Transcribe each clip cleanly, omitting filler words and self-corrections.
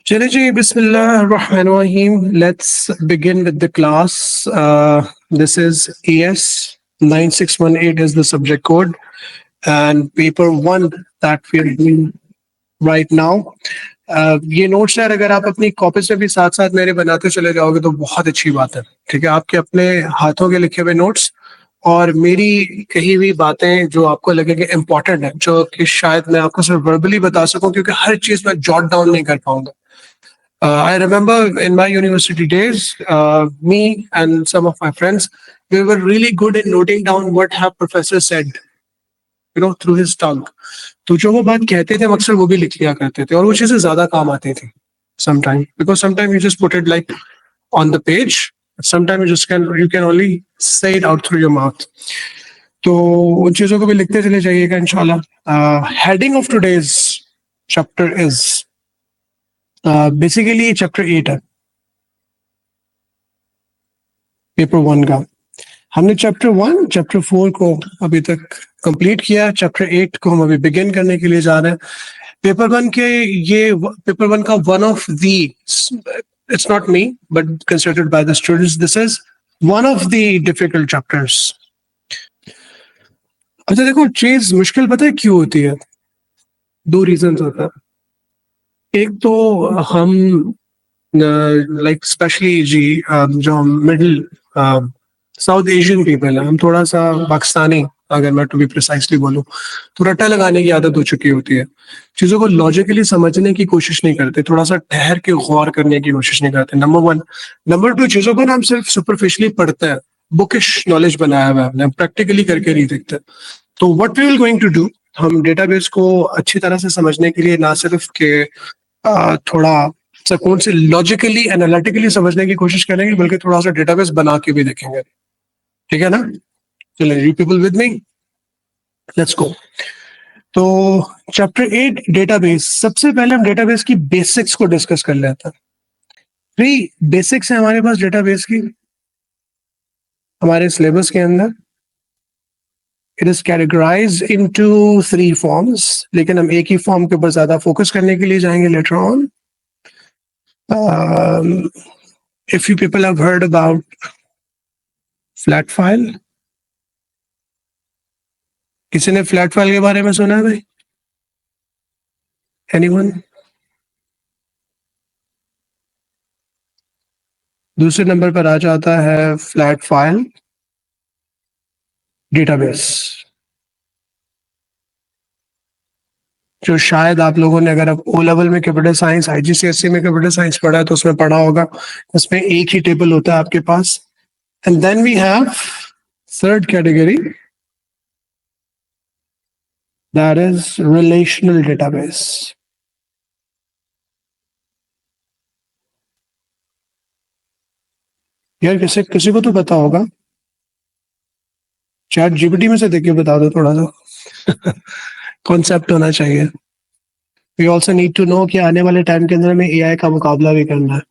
चले जी बिस्मिल्लाहिर्रहमानिर्रहीम. Let's begin with the class. This is ES 9618 is the subject code and paper one that we are doing right now. ये notes यार अगर आप अपनी copy से भी साथ साथ मेरे बनाते चले जाओगे तो बहुत अच्छी बात है. ठीक है, आपके अपने हाथों के लिखे हुए नोट्स और मेरी कही हुई बातें जो आपको लगेंगे इम्पोर्टेंट है, जो कि शायद मैं आपको सिर्फ वर्बली बता सकूं क्योंकि हर चीज मैं जॉट डाउन नहीं कर पाऊंगा. I remember in my university days, me and some of my friends, we were really good in noting down what our professor said, through his tongue. तो जो वो बात कहते थे हम अक्सर वो भी लिख लिया करते थे और वो चीजें ज्यादा काम आती थी. Sometime because sometimes you just put it like on the page. Sometimes you can only say it out through your mouth. तो उन चीजों को भी लिखते चले जाइएगा इंशाल्लाह. Heading of today's chapter is basically chapter 8 है पेपर 1 का. हमने चैप्टर 1 चैप्टर 4 को अभी तक कंप्लीट किया. चैप्टर 8 को हम अभी बिगिन करने के लिए जा रहे हैं. पेपर 1 के ये पेपर 1 का one of the, it's not me but considered by the students, this is one of the difficult chapters. अच्छा देखो, चीज मुश्किल पता है क्यों होती है? दो रीजंस होता है. एक तो हम लाइक स्पेशली जी जो हम मिडिल साउथ एशियन पीपल है, हम थोड़ा सा पाकिस्तानी, अगर मैं टू बी प्रिसाइसली बोलूं, तो रट्टा लगाने की आदत हो चुकी होती है. चीजों को लॉजिकली समझने की कोशिश नहीं करते, थोड़ा सा ठहर के गौर करने की कोशिश नहीं करते. नंबर 1. नंबर 2, चीजों को ना हम सिर्फ सुपरफिशियली पढ़ते हैं, बुकिश नॉलेज बनाया हुआ है, हमने प्रैक्टिकली करके नहीं देखते. तो what we will going to do, हम डेटाबेस को अच्छी तरह से समझने के लिए ना सिर्फ के थोड़ा सकून से लॉजिकली एनालिटिकली समझने की कोशिश करेंगे, बल्कि थोड़ा सा डेटाबेस बना के भी देखेंगे. ठीक है ना? चलिए, you people with me, let's go. तो चैप्टर 8 डेटाबेस. सबसे पहले हम डेटाबेस की बेसिक्स को डिस्कस कर लेते हैं. 3 बेसिक्स है हमारे पास डेटाबेस की हमारे सिलेबस के अंदर. It is categorised into 3 forms, लेकिन हम एक ही फॉर्म के ऊपर ज्यादा फोकस करने के लिए जाएंगे later on. If you people have heard about flat file, किसी ने फ्लैट फाइल के बारे में सुना है भाई? Anyone? दूसरे नंबर पर आ जाता है फ्लैट फाइल डेटाबेस, जो शायद आप लोगों ने, अगर आप ओ लेवल में कंप्यूटर साइंस, IGCSE में कंप्यूटर साइंस पढ़ा है तो उसमें पढ़ा होगा. उसमें एक ही टेबल होता है आपके पास. And then we have third category, that is relational database. यार किसी को तो पता होगा, चैट जीपीटी में से देख के बता दो. थोड़ा सा कॉन्सेप्ट होना चाहिए. We also need to know कि आने वाले टाइम के अंदर हमें एआई का मुकाबला भी करना है,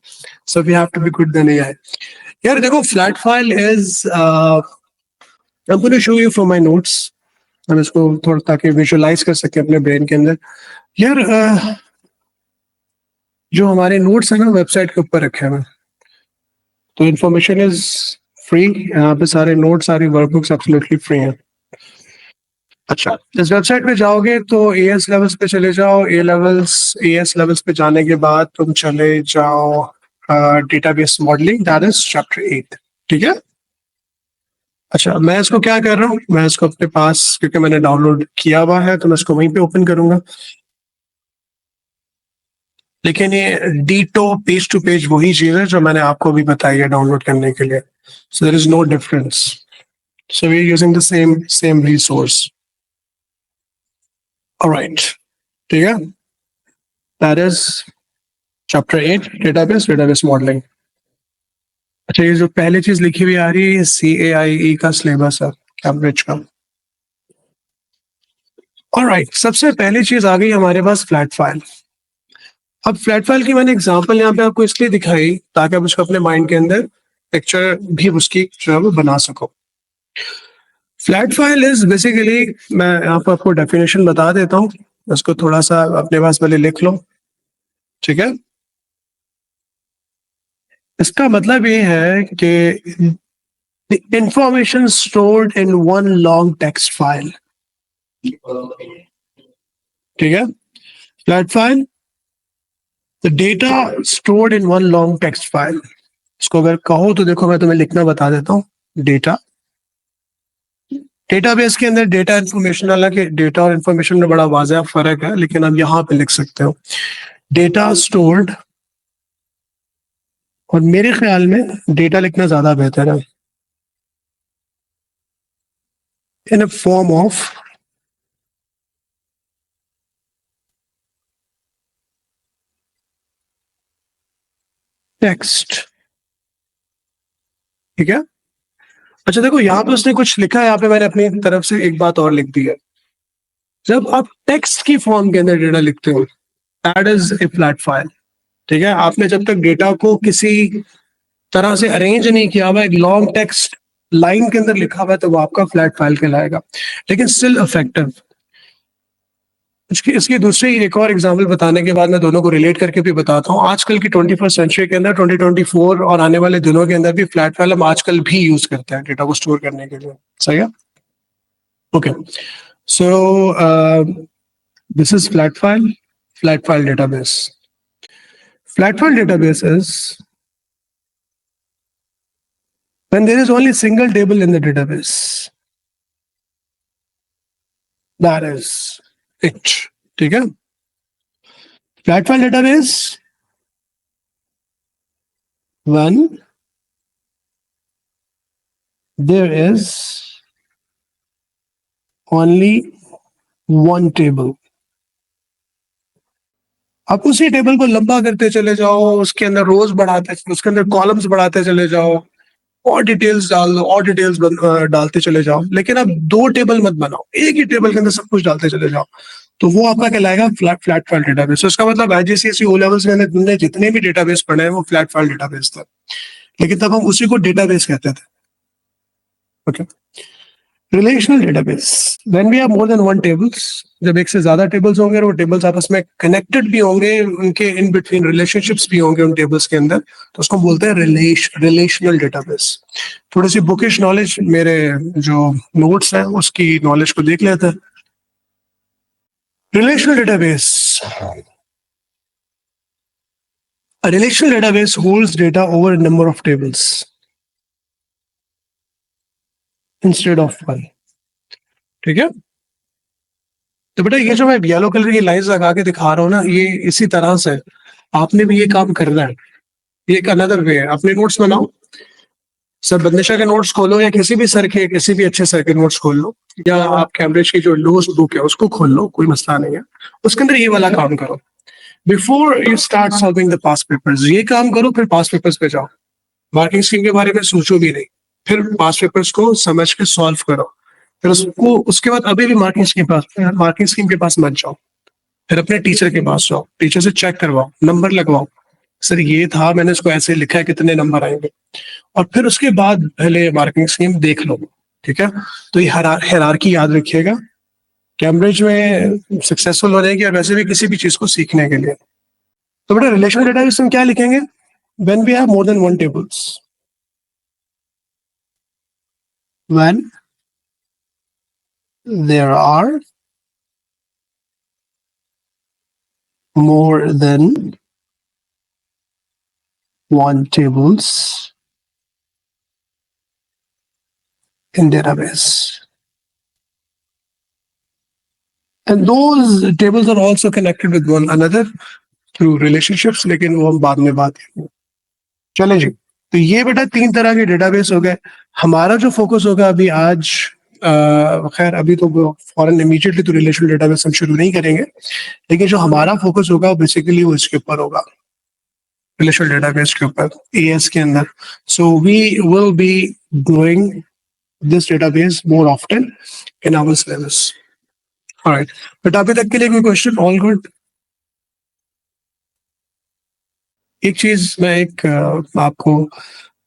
so we have to be good then AI. यार देखो, flat file is, I am going to show you from my notes. हम इसको थोड़ा ताकि विजुअलाइज कर सके अपने ब्रेन के अंदर. यार जो हमारे नोट्स है ना वेबसाइट के ऊपर रखे हुए, तो इन्फॉर्मेशन इज फ्री. यहाँ पे सारे नोट्स, सारी वर्कबुक्स एब्सोल्युटली फ्री हैं. अच्छा, इस वेबसाइट पे जाओगे तो एएस लेवल्स पे चले जाओ. एएस लेवल्स पे जाने के बाद तुम चले जाओ database modelling, that is chapter 8. ठीक है. अच्छा, मैं इसको क्या कर रहा हूँ, मैं इसको अपने पास, क्योंकि मैंने डाउनलोड किया हुआ है तो मैं इसको वहीं पे ओपन करूंगा. लेकिन ये डीटो पेज टू पेज वही चीज है जो मैंने आपको भी बताई है डाउनलोड करने के लिए. So there is no difference. So we are using the same resource. Alright, ठीक है. That is chapter 8 database modelling. अच्छा, ये जो पहली चीज लिखी हुई आ रही है CAIE का सिलेबस है, कैम्ब्रिज का. ऑलराइट, सबसे पहली चीज आ गई हमारे पास फ्लैट फाइल. अब फ्लैट फाइल की मैंने एग्जांपल यहाँ पे आपको इसलिए दिखाई ताकि आप उसको अपने माइंड के अंदर पिक्चर भी उसकी जो है वो बना सको. फ्लैट फाइल इज बेसिकली, मैं यहाँ पर आपको डेफिनेशन बता देता हूँ, उसको थोड़ा सा अपने पास पहले लिख लो. ठीक है. इसका मतलब ये है कि the information stored in one long text file. ठीक है, flat file, the data stored in one long text file. इसको अगर कहो तो देखो मैं तुम्हें लिखना बता देता हूँ. डेटा, डेटाबेस के अंदर डेटा इंफॉर्मेशन, हालांकि डेटा और इंफॉर्मेशन में बड़ा वाज़ेह फर्क है, लेकिन आप यहाँ पे लिख सकते हो डेटा स्टोर्ड, और मेरे ख्याल में डेटा लिखना ज्यादा बेहतर है, इन अ फॉर्म ऑफ टेक्स्ट. ठीक है. अच्छा देखो यहाँ पे उसने कुछ लिखा है, यहाँ पे मैंने अपनी तरफ से एक बात और लिख दी है. जब आप टेक्स्ट की फॉर्म के अंदर डेटा लिखते हो, that is a flat file. ठीक है, आपने जब तक डेटा को किसी तरह से अरेंज नहीं किया हुआ, एक लॉन्ग टेक्स्ट लाइन के अंदर लिखा हुआ है, तो वो आपका फ्लैट फाइल कहलाएगा, लेकिन स्टिल इफेक्टिव. इसकी दूसरी एक और एग्जांपल बताने के बाद मैं दोनों को रिलेट करके भी बताता हूँ. आजकल की 21st सेंचुरी के अंदर 2024 और आने वाले दिनों के अंदर भी फ्लैट फाइल हम आजकल भी यूज करते हैं डेटा को स्टोर करने के लिए. सही है. Okay, so this is flat file. Flat file database. Flat file database is when there is only single table in the database. That is it. ठीक है. Flat file database when there is only one table. आप उसी table को लंबा करते चले जाओ, उसके अंदर रोज बढ़ाते, उसके अंदर कॉलम्स बढ़ाते चले जाओ, और डिटेल्स डाल दो, और डिटेल्स डालते चले जाओ, लेकिन अब दो टेबल मत बनाओ, एक ही टेबल के अंदर सब कुछ डालते चले जाओ, तो वो आपका कहलाएगा फ्लैट फाइल डेटाबेस. इसका मतलब आईजीसीएसई ओ लेवल्स के अंदर तुमने जितने भी डेटाबेस पढ़े हैं वो फ्लैट फाइल डेटाबेस था, लेकिन तब हम उसी को डेटाबेस कहते थे. Okay. Relational database, when we have more than one tables, जब एक से ज्यादा टेबल्स होंगे और वो टेबल्स आपस में कनेक्टेड भी होंगे, उनके इन बिटवीन रिलेशनशिप्स भी होंगे उन टेबल्स के अंदर, तो उसको बोलते हैं रिलेशनल डेटाबेस. थोड़ी सी बुकिश नॉलेज, मेरे जो नोट्स हैं उसकी नॉलेज को देख लेते हैं. Relational database. A relational database holds data over a number of tables instead of one. ठीक है. तो बेटा ये जो मैं येलो कलर की लाइंस लगा के दिखा रहा हूँ ना, ये इसी तरह से आपने भी ये काम करना है. ये एक अनदर वे है. अपने नोट्स बनाओ, सर बंदिशा के नोट्स खोलो, या किसी भी सर के, किसी भी अच्छे सर के नोट्स खोल लो, या आप कैम्ब्रिज की जो लोस्ट बुक है उसको खोल लो, कोई मसला नहीं है. उसके अंदर ये वाला काम करो. Before you start solving the past papers, ये काम करो, फिर पास्ट पेपर्स पे जाओ. मार्किंग स्कीम के बारे में सोचो भी नहीं, फिर पास्ट पेपर्स को समझ के सॉल्व करो. फिर उसको, उसके बाद अभी भी मार्किंग स्कीम के पास मत जाओ, फिर अपने टीचर के पास जाओ, टीचर से चेक करवाओ, नंबर लगवाओ, सर ये था, मैंने इसको ऐसे लिखा है, कितने नंबर आएंगे, और फिर उसके बाद पहले मार्किंग स्कीम देख लो. ठीक है. तो ये हायरार्की याद रखिएगा कैम्ब्रिज में सक्सेसफुल होने की, और वैसे भी किसी भी चीज को सीखने के लिए. तो बेटा रिलेशनल डेटाबेस में क्या लिखेंगे? When we have more than one tables. When there are more than one tables in database, and those tables are also connected with one another through relationships, लेकिन वो हम बाद में बात करेंगे. चलें जी. तो ये बेटा तीन तरह के डेटाबेस हो गए. हमारा जो फोकस होगा अभी आज, खैर अभी तो फॉरन इमीडिएटली तो रिलेशनल डेटाबेस हम शुरू नहीं करेंगे, लेकिन जो हमारा फोकस होगा बेसिकली वो इसके ऊपर होगा, रिलेशनल डेटाबेस के ऊपर, एएस के अंदर. So we will be growing this database more often in our syllabus. Alright, but अभी तक के लिए कोई क्वेश्चन? All good. एक चीज मैं एक आपको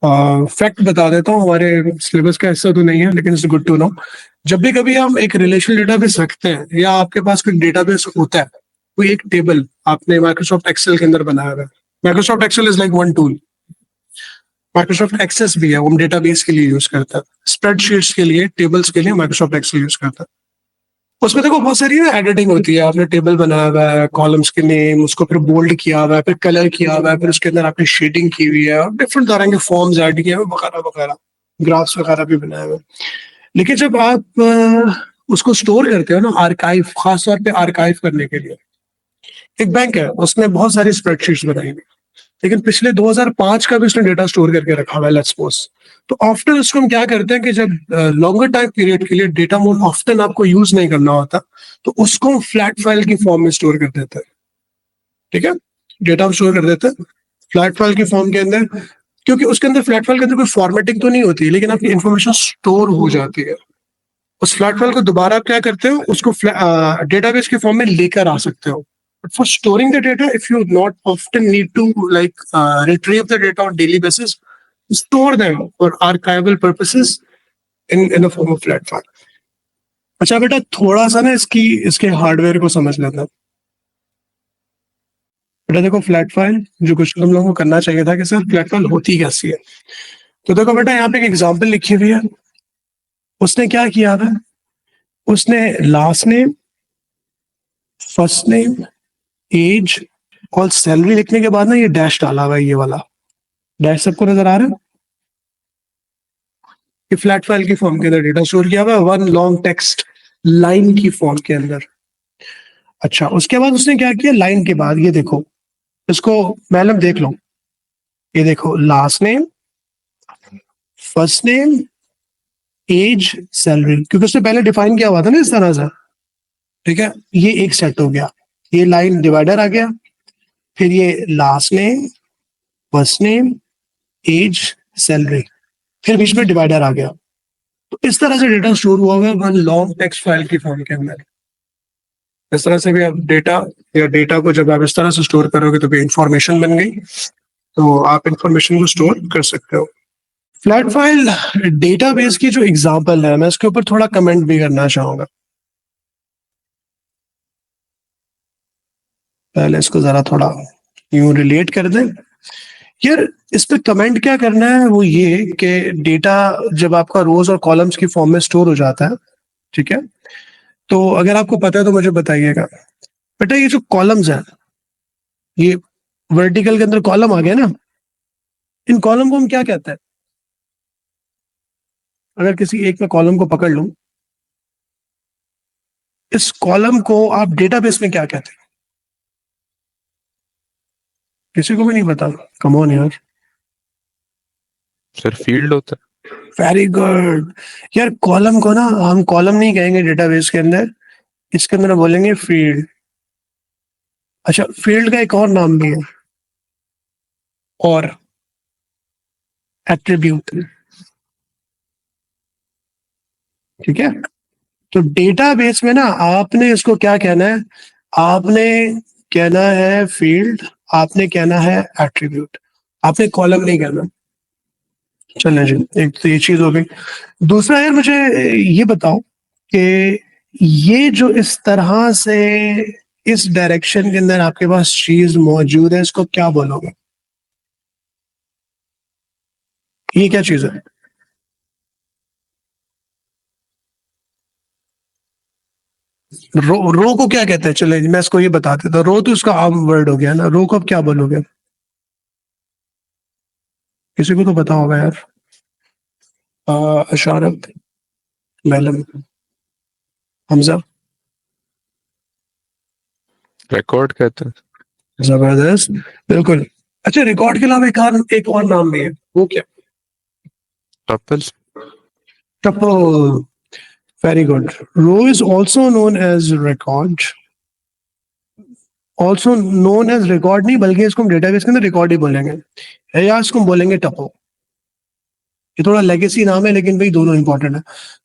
फैक्ट बता देता हूँ, हमारे सिलेबस का हिस्सा तो नहीं है, लेकिन इट्स गुड टू नो. जब भी कभी हम एक रिलेशनल डेटाबेस रखते हैं, या आपके पास कोई डेटाबेस होता है, कोई एक टेबल आपने माइक्रोसॉफ्ट एक्सेल के अंदर बनाया हुआ है. Microsoft Excel is like one tool. Microsoft Access भी है, वो हम डेटाबेस के लिए यूज करते हैं, स्प्रेडशीट्स के लिए, टेबल्स के लिए माइक्रोसॉफ्ट एक्सेल यूज करता है। उसमें देखो बहुत सारी एडिटिंग होती है, आपने टेबल बनाया हुआ है, कॉलम्स के नेम, उसको फिर बोल्ड किया हुआ है, फिर कलर किया हुआ है, फिर उसके अंदर आपने शेडिंग की हुई है, और डिफरेंट तरह के फॉर्म्स ऐड किए हुए वगैरह वगैरह, ग्राफ्स वगैरह भी बनाए हुए। लेकिन जब आप उसको स्टोर करते हो ना, आर्काइव, खासतौर पे आर्काइव करने के लिए, एक बैंक है उसने बहुत सारी स्प्रेडशीट्स बनाई हुई, लेकिन पिछले 2005 का भी उसने डेटा स्टोर करके रखा हुआ है, लेट्स सपोज। तो ऑफ्टन उसको हम क्या करते हैं कि जब लॉन्गर टाइम पीरियड के लिए डेटा मोड ऑफ्टन आपको यूज नहीं करना होता, तो उसको हम फ्लैट फाइल की फॉर्म में स्टोर कर देते हैं। ठीक है, डेटा हम स्टोर कर देते हैं फ्लैट फाइल की फॉर्म के अंदर, क्योंकि उसके अंदर फ्लैट फाइल के अंदर कोई फॉर्मेटिंग तो नहीं होती, लेकिन आपकी इंफॉर्मेशन स्टोर हो जाती है। उस फ्लैट फाइल को दोबारा आप क्या करते हो, उसको डेटाबेस के फॉर्म में लेकर आ सकते हो। But for storing the data, if you not often need to like retrieve the data on daily basis, store them for archival purposes in a form of flat file. अच्छा बेटा, थोड़ा सा ना इसके हार्डवेयर को समझ लेते हैं। बेटा देखो, फ्लैट फाइल जो कुछ हम लोगों को करना चाहिए था कि सर फ्लैट फाइल होती कैसी है। तो देखो बेटा, यहाँ पे एक एग्जांपल लिखी हुई है। उसने क्या किया था, उसने last name, first name, age और सैलरी लिखने के बाद ना ये डैश डाला हुआ है, ये वाला डैश सबको नजर आ रहा है। ये फ्लैट फाइल की फॉर्म के अंदर डेटा स्टोर किया हुआ है, वन लॉन्ग टेक्स्ट लाइन की फॉर्म के अंदर। अच्छा, उसके बाद उसने क्या किया, लाइन के बाद ये देखो, इसको मैडम देख लो, ये देखो, last name, first name, age, salary, क्योंकि उसने पहले डिफाइन किया हुआ था ना इस तरह से। ठीक है, ये एक सेट हो गया, ये लाइन डिवाइडर आ गया, फिर ये last name, first name, age, salary, फिर बीच में डिवाइडर आ गया। तो इस तरह से डेटा स्टोर हुआ होगा वन लॉन्ग टेक्स्ट फाइल की फॉर्म के अंदर। इस तरह से भी आप डेटा को जब आप इस तरह से स्टोर करोगे तो भी इंफॉर्मेशन बन गई, तो आप इंफॉर्मेशन को स्टोर कर सकते हो। फ्लैट फाइल डेटाबेस की जो एग्जांपल है, मैं इसके ऊपर थोड़ा कमेंट भी करना चाहूंगा। पहले इसको जरा थोड़ा यूं रिलेट कर दें यार। इस पे कमेंट क्या करना है, वो ये कि डेटा जब आपका रोज और कॉलम्स की फॉर्म में स्टोर हो जाता है, ठीक है, तो अगर आपको पता है तो मुझे बताइएगा। बेटा ये जो कॉलम्स हैं, ये वर्टिकल के अंदर कॉलम आ गया ना, इन कॉलम को हम क्या कहते हैं? अगर किसी एक में कॉलम को पकड़ लूं, इस कॉलम को आप डेटाबेस में क्या कहते हैं? किसी को भी नहीं पता? कम ऑन यार। सर फील्ड होता है। वेरी गुड यार। कॉलम को ना हम कॉलम नहीं कहेंगे डेटाबेस के अंदर, इसके अंदर बोलेंगे फील्ड। अच्छा, फील्ड का एक और नाम भी है, और एट्रीब्यूट। ठीक है, तो डेटाबेस में ना आपने इसको क्या कहना है, आपने कहना है फील्ड, आपने कहना है एट्रीब्यूट, आपने कॉलम नहीं कहना। चलें जी, एक तो ये चीज हो गई। दूसरा यार, मुझे ये बताओ कि ये जो इस तरह से इस डायरेक्शन के अंदर आपके पास चीज मौजूद है, इसको क्या बोलोगे? ये क्या चीज है? रो को क्या कहते हैं? चले मैं इसको ये बता देता हूँ। रो तो उसका आम वर्ड हो गया ना, रो को अब क्या बोलोगे? किसी को तो पता होगा यार। अशारफ, मैलम, हमजा। रिकॉर्ड कहते हैं। जबरदस्त, बिल्कुल। अच्छा, रिकॉर्ड के अलावा एक और नाम भी है, वो क्या? Tuple. Tuple, very good. Row is also known as record, also known as record नहीं, बल्कि इसको हम डेटाबेस के अंदर रिकॉर्ड ही बोलेंगे, या इसको हम बोलेंगे टपल। ये थोड़ा लेगेसी नाम है, लेकिन भाई दोनों इंपॉर्टेंट है।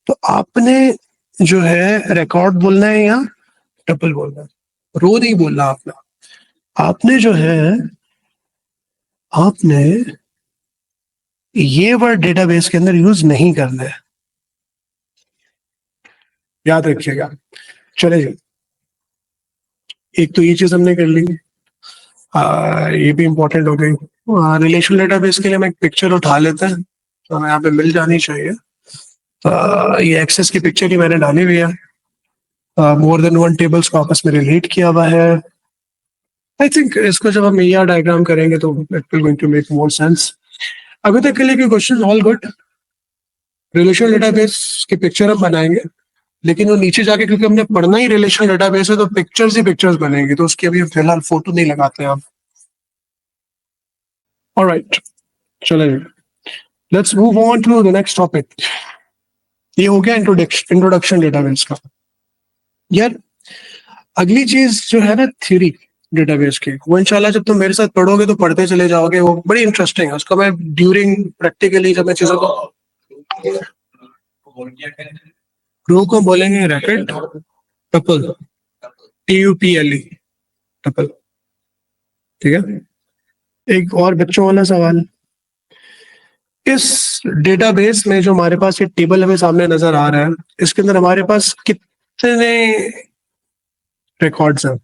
तो आपने जो है रिकॉर्ड बोलना है या टपल बोलना है? रो नहीं बोलना आपने। आपने जो है, आपने ये वर्ड डेटाबेस के अंदर यूज नहीं करना है, याद रखिएगा। चले जी, एक तो ये चीज हमने कर ली, ये भी इंपॉर्टेंट हो गई। रिलेशन डेटाबेस के लिए हम एक पिक्चर उठा लेते हैं, तो हमें यहाँ पे मिल जानी चाहिए। ये एक्सेस की पिक्चर ही मैंने डाली हुई है। मोर देन वन टेबल्स को आपस में रिलेट किया हुआ है। आई थिंक इसको जब हम ER डायग्राम करेंगे तो it will going to make more sense. अभी तक के लिए कोई question? All good. Relation database की पिक्चर हम बनाएंगे, लेकिन वो नीचे जाके क्योंकि हमने पढ़ना ही रिलेशन डेटाबेस है तो पिक्चर्स ही पिक्चर्स बनेंगी, तो उसकी अभी हम फिलहाल फोटो नहीं लगाते हैं आप। ऑलराइट, चलिए let's move on to the next topic. ये हो गया इंट्रोडक्शन डेटाबेस का। यार अगली चीज जो है ना थ्योरी डेटाबेस की, वो इंशाल्लाह जब तुम मेरे साथ पढ़ोगे तो पढ़ते चले जाओगे, वो बड़ी इंटरेस्टिंग है। उसको मैं ड्यूरिंग प्रैक्टिकली जब मैं चीजों को रो को बोलेंगे रैपिड टपल, TUPLE टपल। ठीक है, एक और बच्चों वाला सवाल। इस डेटाबेस में जो हमारे पास ये टेबल हमें सामने नजर आ रहा है, इसके अंदर हमारे पास कितने रिकॉर्ड्स हैं?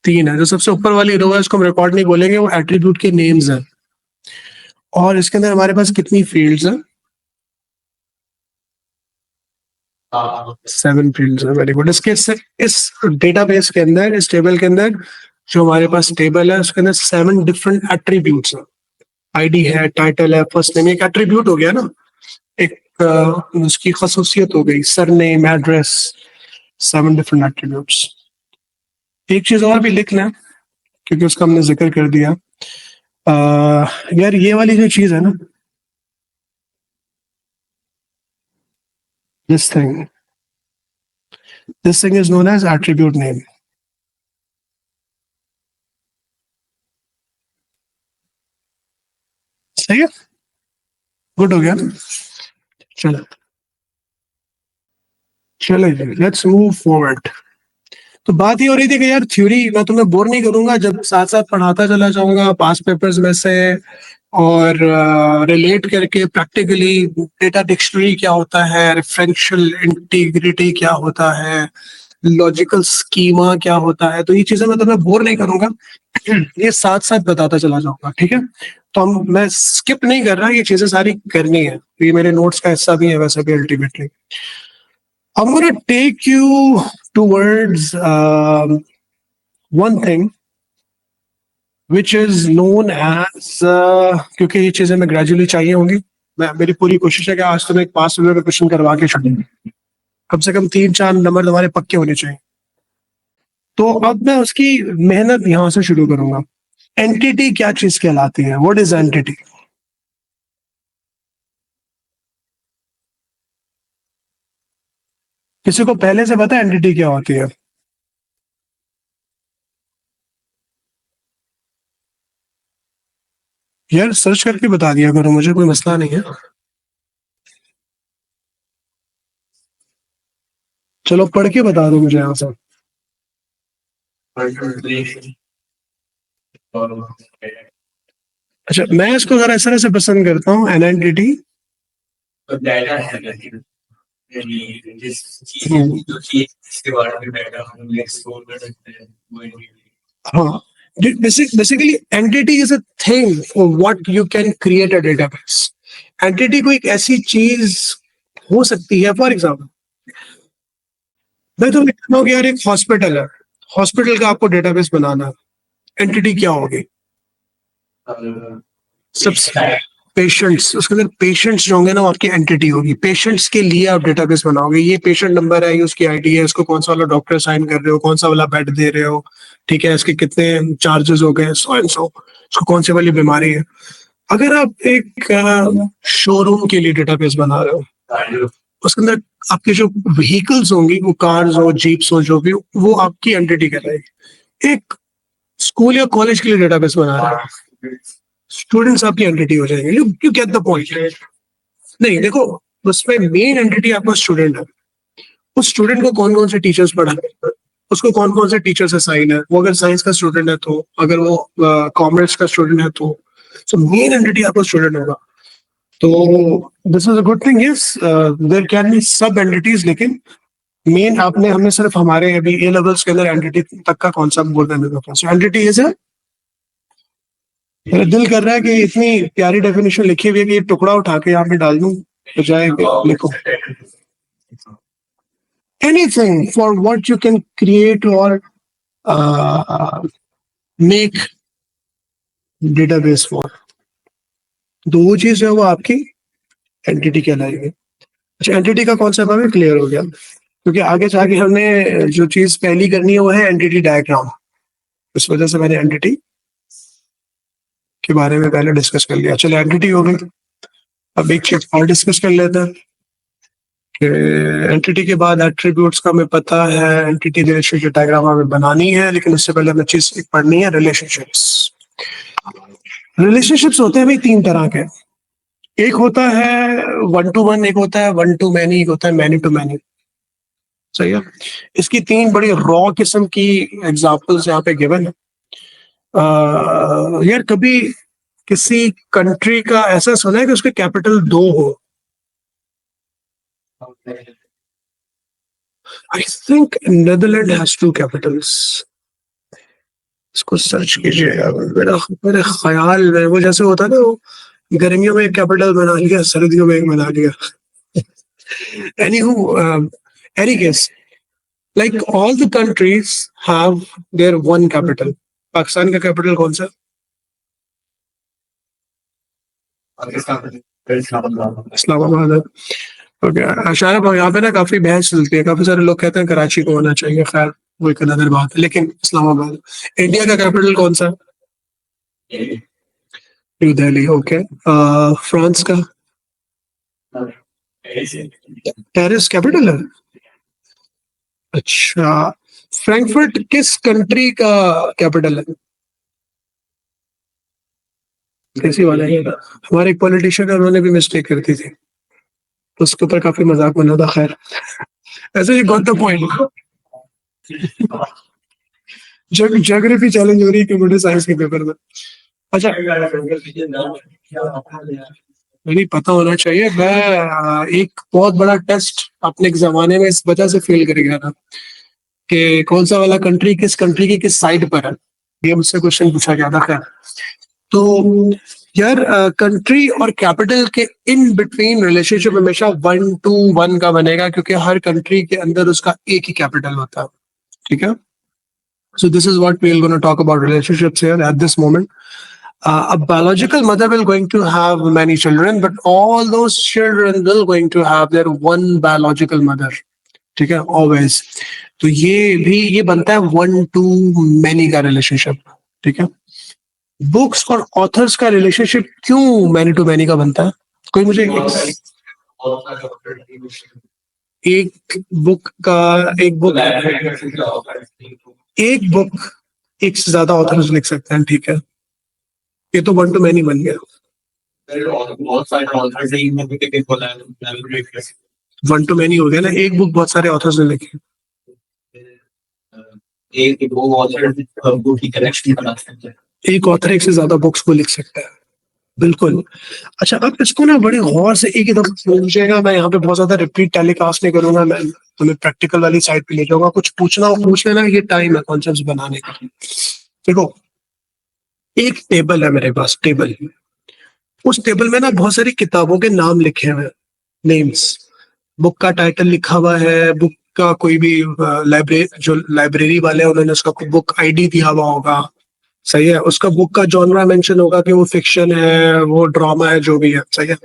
3 है। जो सबसे ऊपर वाली रो है उसको हम रिकॉर्ड नहीं बोलेंगे, वो एट्रीब्यूट के नेम्स हैं। और इसके अंदर हमारे पास कितनी फील्ड्स हैं? 7 फील्ड्स हैं। Very good. इस डेटाबेस के अंदर, इस टेबल के अंदर जो हमारे पास टेबल है उसके अंदर 7 डिफरेंट एट्रीब्यूट्स हैं। ID है, टाइटल है, फर्स्ट नेम, एक एट्रीब्यूट हो गया ना, एक उसकी खसूसियत हो गई, सरनेम, एड्रेस, 7 डिफरेंट एट्रीब्यूट्स। एक चीज और भी लिख लें क्योंकि उसका हमने जिक्र कर दिया। यार ये वाली जो चीज है ना, this thing is known as attribute name। सही है, गुड हो गया। चलो चलो लेट्स मूव फॉरवर्ड। तो बात ये हो रही थी कि यार थ्योरी मैं तुम्हें बोर नहीं करूंगा, जब साथ साथ पढ़ाता चला जाऊंगा पास पेपर्स में से, और रिलेट करके प्रैक्टिकली डेटा डिक्शनरी क्या होता है, रेफरेंशियल इंटीग्रिटी क्या होता है, लॉजिकल स्कीमा क्या होता है, तो ये चीजें मैं तुम्हें बोर नहीं करूंगा, ये साथ साथ बताता चला जाऊंगा। ठीक है, तो मैं स्किप नहीं कर रहा, ये चीजें सारी करनी है, तो ये मेरे नोट्स का हिस्सा भी है वैसे भी ultimately. I'm going to take you towards one thing which is known as क्योंकि ये चीजें मैं ग्रेजुअली चाहिए होंगी, मेरी पूरी कोशिश है कि आज तुम्हें एक पास पेपर में क्वेश्चन करवा के छोड़ूंगी, कम से कम 3-4 नंबर तुम्हारे पक्के होने चाहिए। तो अब मैं उसकी मेहनत यहां से शुरू करूंगा। एंटिटी क्या चीज कहलाती है? What is entity? किसी को पहले से पता है एंटिटी क्या होती है? यार सर्च करके बता दिया करो, मुझे कोई मसला नहीं है। चलो पढ़ के बता दो मुझे यहाँ से। अच्छा, मैं इसको जरा इस तरह से पसंद करता हूँ, एन एंटिटी हाँ, basically entity is a thing for what you can create a database. Entity कोई एक ऐसी चीज हो सकती है, फॉर एग्जाम्पल मैं तो कहता हूँ कि यार एक हॉस्पिटल है, हॉस्पिटल का आपको डेटाबेस बनाना है, एंटिटी क्या होगी? सबसे पेशेंट्स, उसके अंदर पेशेंट्स जो होंगे ना, वो आपकी एंटिटी होगी। पेशेंट्स के लिए आप डेटाबेस बनाओगे, ये पेशेंट नंबर है, ये उसकी आईडी है, इसको कौन सा वाला डॉक्टर साइन कर रहे हो, कौन सा वाला बेड दे रहे हो, ठीक है, इसके कितने चार्जेस हो गए, सो एंड सो, इसको कौन सी वाली बीमारी है। अगर आप एक शोरूम के लिए डेटाबेस बना रहे हो, उसके अंदर आपके जो व्हीकल्स होंगी, वो कार्स हो, जीप्स हो, जो भी हो, वो आपकी एंटिटी कहलाएगी। एक स्कूल या कॉलेज के लिए डेटाबेस बना रहे हो, स्टूडेंट्स आपकी एंटिटी हो जाएंगे। You get the point? नहीं देखो, उसमें मेन एंटिटी आपका स्टूडेंट है। उस स्टूडेंट को कौन कौन से टीचर्स पढ़ाते हैं, उसको कौन कौन से टीचर्स असाइन है, वो अगर साइंस का स्टूडेंट है तो, अगर वो कॉमर्स का स्टूडेंट है तो, सो मेन एंटिटी आपका स्टूडेंट होगा। तो this is a good thing. Yes, there can be sub entities, लेकिन मेन आपने हमें सिर्फ हमारे अभी A लेवल्स के अंदर एंटिटी तक का कॉन्सेप्ट बोल देने का। सो एंटिटी इज मेरा दिल कर रहा है कि इतनी प्यारी डेफिनेशन लिखी हुई है कि ये टुकड़ा उठा के यहाँ पे डाल दूं बजाय लिखो anything for what you can create और मेक डेटाबेस फॉर, तो वो चीज है वो आपकी एंटिटी कहलाएगी। अच्छा, एंटिटी का कॉन्सेप्ट हमें क्लियर हो गया, क्योंकि आगे जाके हमने जो चीज पहली करनी है वो है एंटिटी डायग्राम। इस वजह से मैंने एंटिटी के बारे में पहले डिस्कस कर लिया। चलो एंटिटी हो गई, अब एक चीज और डिस्कस कर लेते हैं कि एंटिटी के बाद एट्रीब्यूट्स का हमें पता है, एंटिटी रिलेशनशिप डायग्राम हमें बनानी है, लेकिन उससे पहले हमें चीज एक पढ़नी है, रिलेशनशिप्स। रिलेशनशिप्स होते हैं भाई तीन तरह के, एक होता है वन टू वन, एक होता है वन टू मैनी, एक होता है मैनी टू मैनी। सही है। इसकी तीन बड़ी रॉ किस्म की एग्जांपल्स यहाँ पे गिवन है। यार कभी किसी कंट्री का ऐसा सुना है कि उसके कैपिटल दो हो? I think Netherland has two capitals. इसको सर्च कीजिएगा। मेरा मेरे ख्याल में वो जैसे होता है ना, वो गर्मियों में एक कैपिटल बना लिया, सर्दियों में एक बना लिया। Anywho, any case, like all the countries have their one capital. Pakistan का कैपिटल कौन सा? इस्लामाबाद है। ओके, शायद यहाँ पे ना काफी बहस चलती है, काफी सारे लोग कहते हैं कराची को होना चाहिए, खैर वो एक अदर बात है, लेकिन इस्लामाबाद। इंडिया का कैपिटल कौन सा? न्यू दिल्ली। ओके, फ्रांस का? पेरिस कैपिटल है। अच्छा, फ्रैंकफर्ट किस कंट्री का कैपिटल है? कैसी वाला है? हमारे एक पॉलिटिशियन है, उन्होंने भी मिस्टेक कर दी थी, तो उसके ऊपर काफी मजाक बना था। खैर, ऐसे he got the point. Geography challenge हो रही है कंप्यूटर साइंस के पेपर में। अच्छा, नहीं पता होना चाहिए। मैं एक बहुत बड़ा टेस्ट अपने एक जमाने में इस वजह से फेल कर गया था कि कौन सा वाला कंट्री किस कंट्री की किस साइड पर है, ये मुझसे क्वेश्चन पूछा गया था। खैर, तो यार कंट्री और कैपिटल के इन बिटवीन रिलेशनशिप हमेशा वन टू वन का बनेगा, क्योंकि हर कंट्री के अंदर उसका एक ही कैपिटल होता है। ठीक है, so this is what we're going to talk about relationships here at this moment. A biological mother will going to have many children, but all those children will going to have their one biological mother. ठीक है, always. तो ये बनता है one two many का relationship. ठीक है, books और ऑथर्स का रिलेशनशिप क्यों मैनी टू मैनी का बनता है? कोई मुझे एक बुक एक से ज्यादा ऑथर्स लिख सकते हैं। ठीक है, ये तो वन टू मैनी बन गया। वन टू मैनी हो गया ना, एक बुक बहुत सारे ऑथर्स ने लिखी। एक ऑथर एक से ज्यादा बुक्स को लिख सकता है, बिल्कुल। अच्छा, अब इसको ना बड़े गौर से एक दफा समझिएगा। मैं यहाँ पे बहुत ज्यादा रिपीट टेलीकास्ट नहीं करूंगा, मैं तुम्हें प्रैक्टिकल वाली साइड पे ले जाऊंगा। कुछ पूछना हो पूछ लेना, ये टाइम है कॉन्सेप्ट्स बनाने का। देखो, एक टेबल है मेरे पास, टेबल। उस टेबल में ना बहुत सारी किताबों के नाम लिखे हुए हैं, नेम्स। बुक का टाइटल लिखा हुआ है, बुक का कोई भी लाइब्रेरी वाले उन्होंने उसका बुक आईडी दिया हुआ होगा। सही है, उसका बुक का जॉनरा मेंशन होगा कि वो फिक्शन है, वो ड्रामा है, जो भी है। सही है,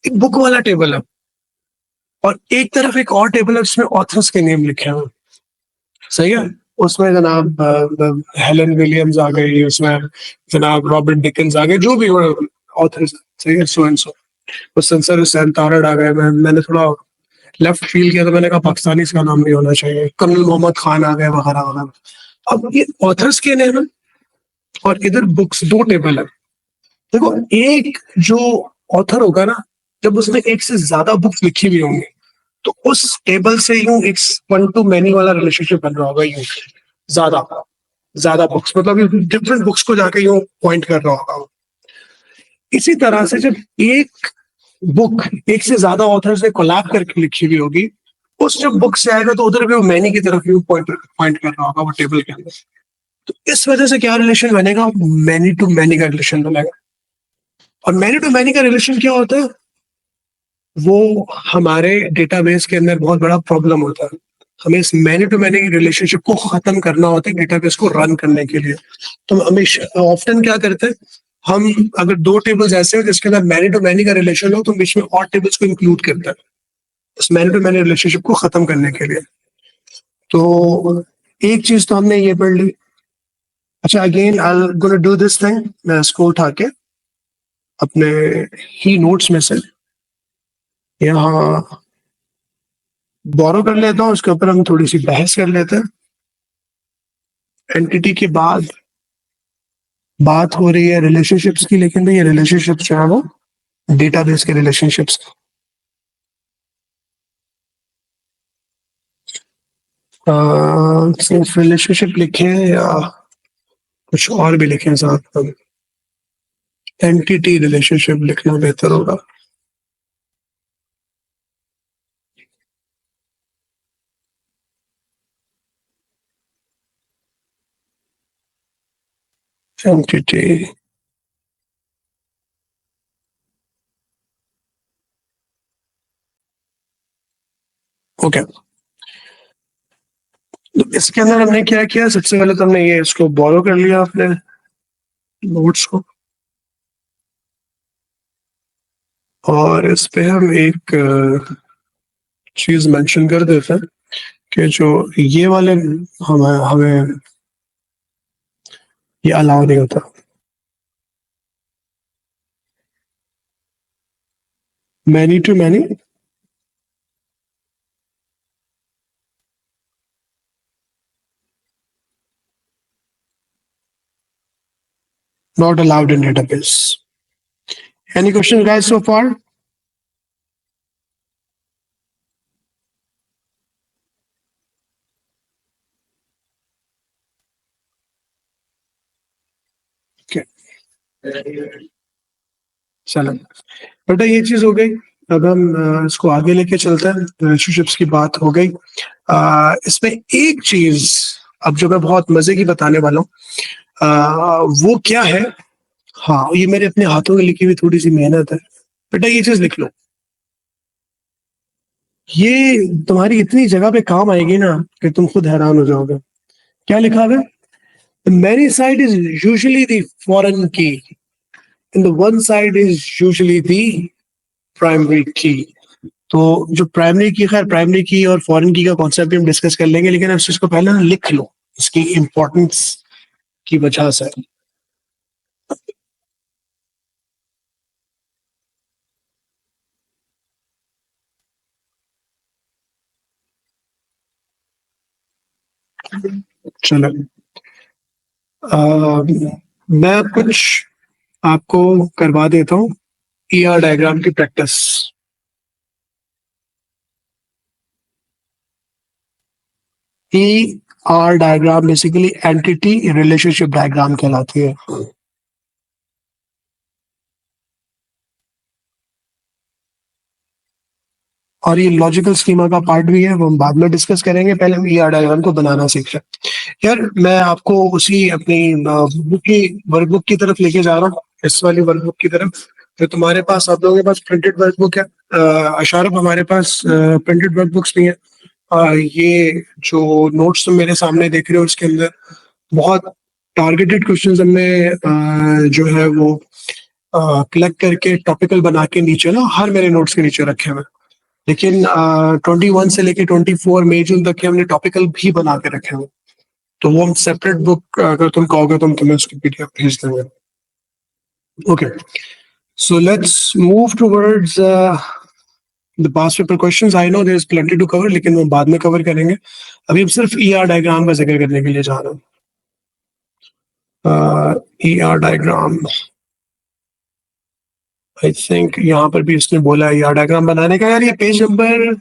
एक बुक वाला टेबल है, और एक तरफ एक और टेबल है जिसमें ऑथर्स के नेम लिखे हुए। सही है, उसमें जनाब हेलन विलियम्स आ गई, उसमें जनाब रॉबर्ट डिकिंस आ गए, जो भी ऑथर्स। सही है, सो एंड सो। उस सेंसर सेंतारड आ गए। मैंने थोड़ा लेफ्ट फील किया, तो मैंने कहा पाकिस्तानी इसका नाम नहीं होना चाहिए। कर्नल मोहम्मद खान आ गए, वगैरह वगैरह। अब ये ऑथर्स के नेम है और इधर बुक्स, दो टेबल है। देखो, एक जो ऑथर होगा ना, जब उसने एक से ज्यादा बुक्स लिखी हुई होंगी, तो उस टेबल से यूं एक वन टू मैनी वाला रिलेशनशिप बन रहा होगा। यूं ज्यादा ज्यादा बुक्स, मतलब डिफरेंट बुक्स को जाके यूं पॉइंट कर रहा होगा। इसी तरह से जब एक बुक एक से ज्यादा ऑथर से कोलैब करके लिखी हुई होगी, उस जब बुक से आएगा तो उधर भी वो मैनी की तरफ यूं पॉइंट कर रहा होगा वो टेबल के अंदर। तो इस वजह से क्या रिलेशन बनेगा, मैनी टू मैनी का रिलेशन बनेगा। और मैनी टू मैनी का रिलेशन क्या होता है, वो हमारे डेटाबेस के अंदर बहुत बड़ा प्रॉब्लम होता है। हमें इस मैनी टू मैनी रिलेशनशिप को खत्म करना होता है डेटाबेस को रन करने के लिए। तो हम हमेशा ऑफ्टन क्या करते हैं, हम अगर दो टेबल्स ऐसे हो जिसके अंदर मैनी टू मैनी का रिलेशन हो तो बीच में और टेबल्स को इंक्लूड करते हैं इस मैनी टू मैनी रिलेशनशिप को खत्म करने के लिए। तो एक चीज तो हमने ये पढ़ ली। अच्छा, again I gonna do this thing, मैं इसको उठा के अपने ही नोट्स में से यहाँ बोरो कर लेता हूँ, उसके ऊपर हम थोड़ी सी बहस कर लेते हैं। एंटिटी के बाद बात हो रही है रिलेशनशिप्स की, लेकिन भाई ये रिलेशनशिप्स जो है वो डेटाबेस के रिलेशनशिप्स। सिर्फ रिलेशनशिप लिखे या कुछ और भी लिखे साथ में, एंटिटी रिलेशनशिप लिखना बेहतर होगा। Entity, okay. तो इसके अंदर हमने क्या किया, सबसे पहले तो हमने ये इसको बोरो कर लिया अपने नोट्स को, और इस पे हम एक चीज मेंशन कर देते हैं कि जो ये वाले हमें हमें ये अलाउ नहीं होता। Many to many not allowed in database. Any questions, guys, so far? Okay. चलो बेटा, ये चीज हो गई। अब हम इसको आगे लेके चलते हैं। रिलेशनशिप्स की बात हो गई। इसमें एक चीज अब जो मैं बहुत मजे की बताने वाला हूँ, वो क्या है, हाँ ये मेरे अपने हाथों में लिखी हुई थोड़ी सी मेहनत है। बेटा ये चीज लिख लो, ये तुम्हारी इतनी जगह पे काम आएगी ना कि तुम खुद हैरान हो जाओगे। क्या लिखा है, the many side is usually the foreign key and the one side is usually the primary key. तो जो प्राइमरी की, खैर प्राइमरी की और फॉरेन की का कॉन्सेप्ट भी हम डिस्कस कर लेंगे, लेकिन अब इसको पहले ना लिख लो इसकी इंपॉर्टेंस की वजह से। चलो, मैं कुछ आपको करवा देता हूँ ईआर डायग्राम की practice. ER diagram basically entity relationship diagram कहलाती है। और ये लॉजिकल स्कीमा का पार्ट भी है, वो हम बाद में डिस्कस करेंगे। पहले हम ईआर डायग्राम को बनाना सीख रहे हैं। यार मैं आपको उसी अपनी बुक की वर्कबुक की तरफ लेके जा रहा हूँ, इस वाली वर्कबुक की तरफ। तो तुम्हारे पास, आप लोगों के पास प्रिंटेड वर्कबुक है। अशारफ, हमारे पास प्रिंटेड वर्कबुक्स नहीं है। ये जो नोट्स तुम मेरे सामने देख रहे हो उसके अंदर बहुत टारगेटेड क्वेश्चंस हमने जो है वो कलेक्ट करके टॉपिकल बना के नीचे ना हर मेरे नोट्स के नीचे रखे हुए। लेकिन 21 से लेके 24 मई जून तक के हमने टॉपिकल भी बना के रखे हुए। तो वो हम सेपरेट बुक, अगर तुम कहोगे तो हम तुम्हें उसकी पीडीएफ भेज देंगे। Okay, so let's move towards the past paper questions. I know there is plenty to cover, लेकिन वो बाद में कवर करेंगे। अभी हम सिर्फ ईआर डायग्राम का जिक्र करने के लिए जा रहे हैं। ईआर डायग्राम, आई थिंक यहाँ पर भी इसने बोला है ईआर डायग्राम बनाने का। यार ये पेज नंबर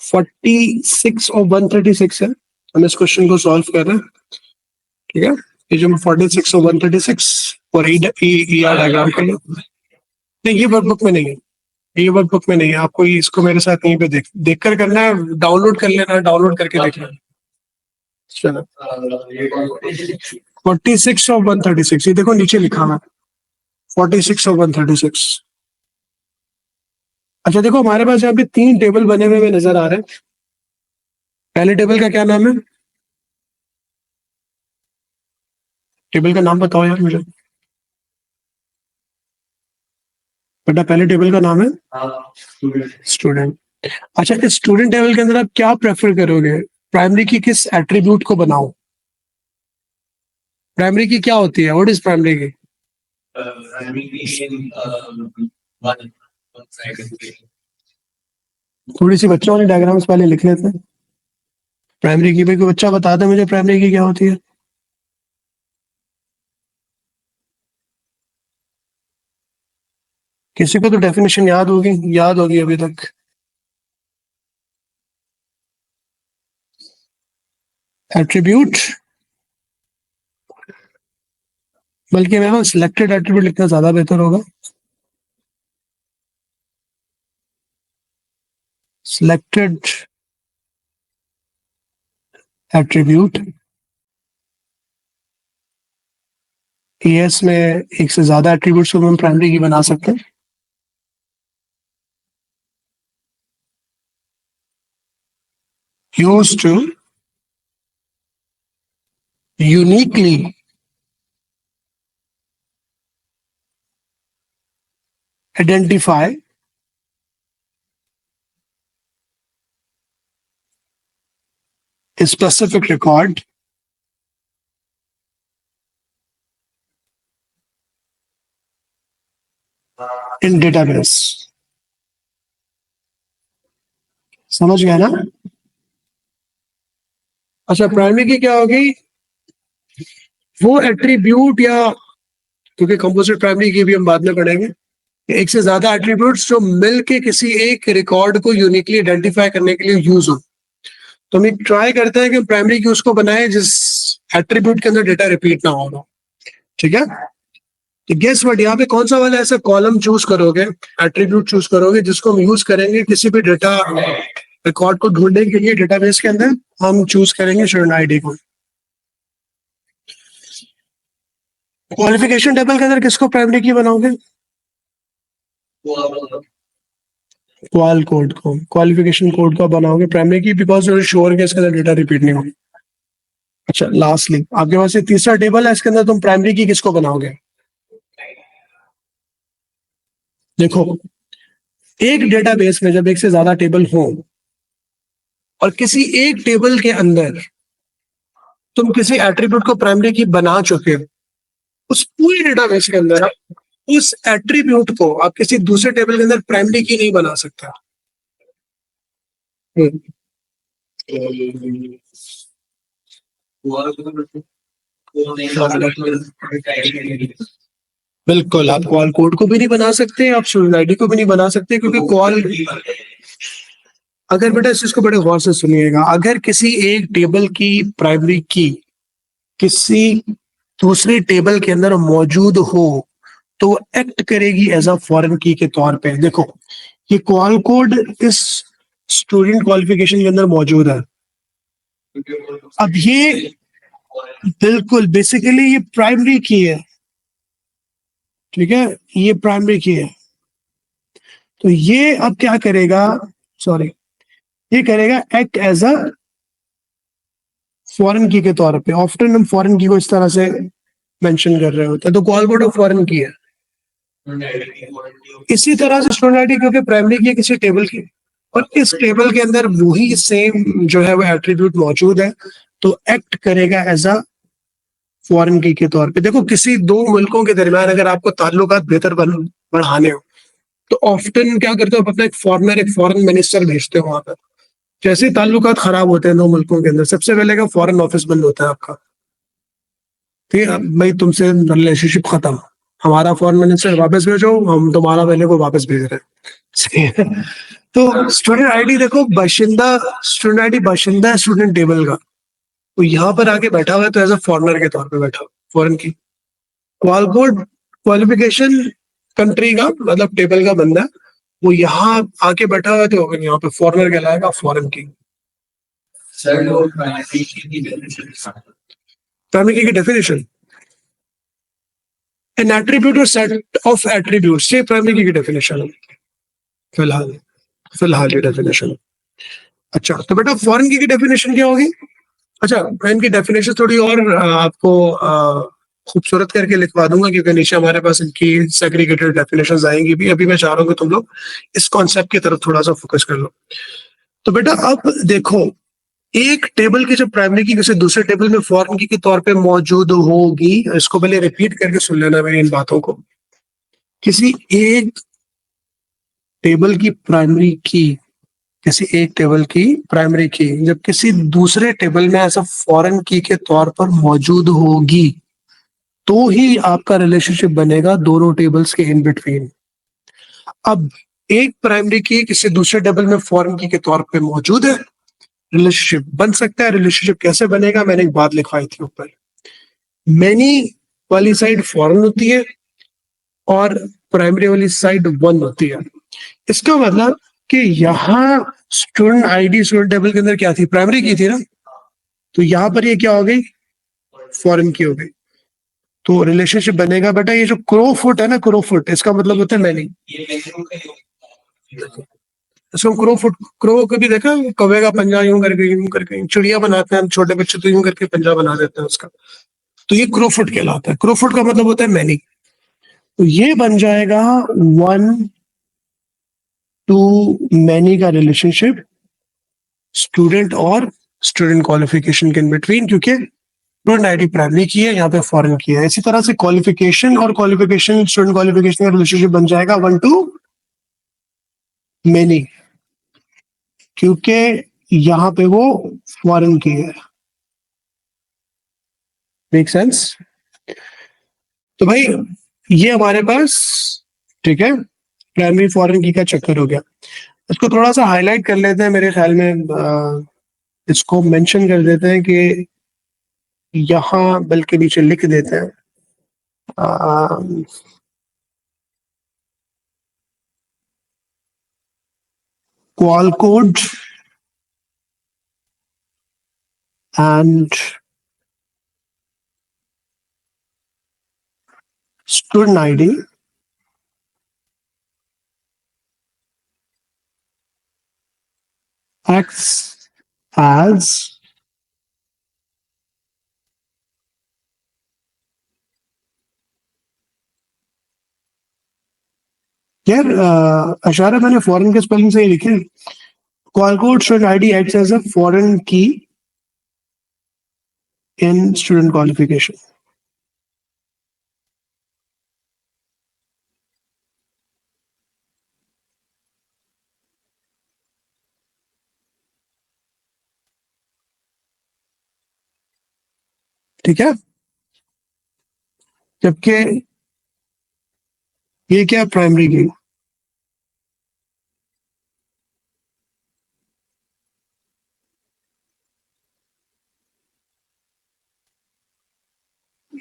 46 और 136 है। हम इस क्वेश्चन को सॉल्व कर रहे हैं, ठीक है। पेज नंबर 46 और 136 और ईआर डायग्राम के लिए। नहीं, ये वर्कबुक में नहीं है, ये वर्कबुक में नहीं है। आपको इसको मेरे साथ यहीं पे देख कर करना है, डाउनलोड कर लेना है, डाउनलोड करके देखना है। चलो 46 ऑफ 136, ये देखो नीचे लिखा हुआ है 46 ऑफ 136। अच्छा देखो हमारे पास यहाँ पे 3 टेबल बने हुए नजर आ रहे हैं। पहले टेबल का क्या नाम है? टेबल का नाम बताओ यार मुझे बेटा, पहले टेबल का नाम है स्टूडेंट। अच्छा, इस स्टूडेंट टेबल के अंदर आप क्या प्रेफर करोगे? प्राइमरी की किस एट्रीब्यूट को बनाओ? प्राइमरी की क्या होती है? व्हाट इज प्राइमरी की? थोड़ी सी बच्चों वाली डायग्राम्स पहले लिख लेते हैं। प्राइमरी की भाई कोई बच्चा बता दे मुझे प्राइमरी की क्या होती है। किसी को तो डेफिनेशन याद होगी अभी तक। एट्रीब्यूट, बल्कि मैं सिलेक्टेड एट्रीब्यूट लिखना ज्यादा बेहतर होगा। सिलेक्टेड एट्रीब्यूट, ES में एक से ज्यादा एट्रीब्यूट्स को हम प्राइमरी की बना सकते हैं। Used to uniquely identify a specific record in database। समझ गया ना? अच्छा, प्राइमरी की क्या होगी? वो एट्रीब्यूट या, क्योंकि कंपोजिट प्राइमरी की भी हम बाद में पढ़ेंगे, एक से ज्यादा एट्रीब्यूट्स जो मिलके किसी एक रिकॉर्ड को यूनिकली आइडेंटिफाई करने के लिए यूज हो। तो हम ट्राई करते हैं कि प्राइमरी की उसको बनाए जिस एट्रीब्यूट के अंदर डेटा रिपीट ना होगा। ठीक है, तो गेस व्हाट, यहाँ पे कौन सा वाला ऐसा कॉलम चूज करोगे, एट्रीब्यूट चूज करोगे जिसको हम यूज करेंगे किसी भी डेटा रिकॉर्ड को ढूंढने के लिए डेटाबेस के अंदर? हम चूज करेंगे स्टूडेंट आईडी को। क्वालिफिकेशन टेबल के अंदर किसको प्राइमरी की बनाओगे? क्वाल कोड को, क्वालिफिकेशन कोड का बनाओगे प्राइमरी की, बिकॉज श्योर के इसके अंदर डेटा रिपीट नहीं होगी। अच्छा, लास्टली आपके पास ये तीसरा टेबल है, इसके अंदर तुम प्राइमरी की किसको बनाओगे? देखो, एक डेटाबेस में जब एक से ज्यादा टेबल हो और किसी एक टेबल के अंदर तुम किसी एट्रीब्यूट को प्राइमरी की बना चुके हो, उस पूरे डेटाबेस के अंदर उस एट्रीब्यूट को आप किसी दूसरे टेबल के अंदर प्राइमरी की नहीं बना सकता। बिल्कुल, आप क्वाल कोड को भी नहीं बना सकते, आप स्टूडेंट आईडी को भी नहीं बना सकते, क्योंकि क्वाल, अगर बेटा इस चीज को बड़े गौर से सुनिएगा, अगर किसी एक टेबल की प्राइमरी की किसी दूसरे टेबल के अंदर मौजूद हो तो एक्ट करेगी एज अ फॉरेन की के तौर पे। देखो, ये क्वाल कोड इस स्टूडेंट क्वालिफिकेशन के अंदर मौजूद है। अब ये बिल्कुल बेसिकली ये प्राइमरी की है, ठीक है, ये प्राइमरी की है। तो ये अब क्या करेगा, सॉरी, ये करेगा एक्ट एज अ फॉरेन की के तौर पे। ऑफ्टन हम फॉरेन की को इस तरह से मेंशन कर रहे होते हैं, तो क्वाल कोड ऑफ फॉरेन की है। इसी तरह से स्टूडेंट आईडी क्योंकि प्राइमरी की है किसी टेबल की, और इस टेबल के अंदर वही सेम जो है वो एट्रीब्यूट मौजूद है, तो एक्ट करेगा एज अ फॉरेन की के तौर पे। देखो, किसी दो मुल्कों के दरमियान अगर आपको ताल्लुकात बेहतर बढ़ाने हो तो ऑफ्टन क्या करते हो, अपना एक फॉरेन मिनिस्टर भेजते हो वहां पर। जैसे ताल्लुकात खराब होते हैं दो मुल्कों के अंदर, सबसे पहले का फॉरेन ऑफिस बंद होता है आपका। ठीक है भाई, तुमसे रिलेशनशिप खत्म, हमारा फॉरेन मिनिस्टर वापस भेजो, हम तुम्हारा पहले को वापस भेज रहे हैं। तो स्टूडेंट आईडी देखो, बाशिंदा, स्टूडेंट आईडी बाशिंदा है स्टूडेंट टेबल का, तो यहाँ पर आके बैठा हुआ है तो एज अ फॉरनर के तौर पे बैठा हुआ, फॉरेन की। क्वाल कोड क्वालिफिकेशन कंट्री का मतलब टेबल का बंदा है, वो यहाँ आके बैठा हुआ है तो यहाँ पे फॉरनर कहलाएगा, फॉरेन की। प्राइमरी की डेफिनेशन, एन एट्रीब्यूट और सेट ऑफ एट्रीब्यूट्स, ये प्राइमरी की डेफिनेशन है फिलहाल ये डेफिनेशन है। अच्छा, तो बेटा फॉरेन की डेफिनेशन क्या होगी? अच्छा, मैं इनकी डेफिनेशन थोड़ी और आपको खूबसूरत करके लिखवा दूंगा, क्योंकि नीचे हमारे पास इनकी सेग्रीगेटेड डेफिनेशंस आएंगी भी। अभी मैं चाह रहा हूँ कि तुम लोग इस कॉन्सेप्ट की तरफ थोड़ा सा फोकस कर लो। तो बेटा अब देखो, एक टेबल की जब प्राइमरी की किसी दूसरे टेबल में फॉरेन की के तौर पे मौजूद होगी, इसको पहले रिपीट करके सुन लेना मेरी इन बातों को। किसी एक टेबल की प्राइमरी की, किसी एक टेबल की प्राइमरी की जब किसी दूसरे टेबल में ऐसा फॉरेन की के तौर पर मौजूद होगी, तो ही आपका रिलेशनशिप बनेगा दोनों टेबल्स के इन बिटवीन। अब एक प्राइमरी की किसी दूसरे टेबल में फॉरेन की के तौर पे मौजूद है, रिलेशनशिप बन सकता है। रिलेशनशिप कैसे बनेगा? मैंने एक बात लिखवाई थी ऊपर, मैनी वाली साइड फॉरेन होती है और प्राइमरी वाली साइड वन होती है। इसका मतलब कि यहाँ स्टूडेंट आईडी स्टूडेंट टेबल के अंदर क्या थी? प्राइमरी की थी ना, तो यहाँ पर ये क्या हो गई? फॉरेन की हो गई। तो रिलेशनशिप बनेगा बेटा, ये जो क्रो फुट है ना, क्रो फुट, इसका मतलब होता है मैनी। इसको क्रो फुट, क्रो कभी देखा? कौवे का पंजा यूं करके चिड़िया बनाते हैं छोटे बच्चे, तो यूं करके पंजा बना देते हैं उसका, तो ये क्रो फुट कहलाता है। क्रो फुट का मतलब होता है मैनी। तो ये बन जाएगा वन टू मैनी का रिलेशनशिप स्टूडेंट और स्टूडेंट क्वालिफिकेशन के इन बिटवीन, क्योंकि स्टूडेंट आईडी प्राइमरी की है, यहाँ पे फॉरेन की है। इसी तरह से क्वालिफिकेशन और क्वालिफिकेशन स्टूडेंट क्वालिफिकेशन का रिलेशनशिप बन जाएगा वन टू मैनी, क्योंकि यहाँ पे वो फॉरेन की है। Make sense? तो भाई ये हमारे पास, ठीक है, प्राइमरी फॉरेन की का चक्कर हो गया। इसको थोड़ा सा हाईलाइट कर लेते हैं मेरे ख्याल में, इसको मेंशन कर देते हैं कि यहाँ बल्कि नीचे लिख देते हैं qual code and student ID acts as यार अशारा, मैंने फॉरेन के स्पेलिंग से ही लिखे। Qual code student ID acts as a foreign key in student qualification. ठीक है, जबकि ये क्या प्राइमरी की,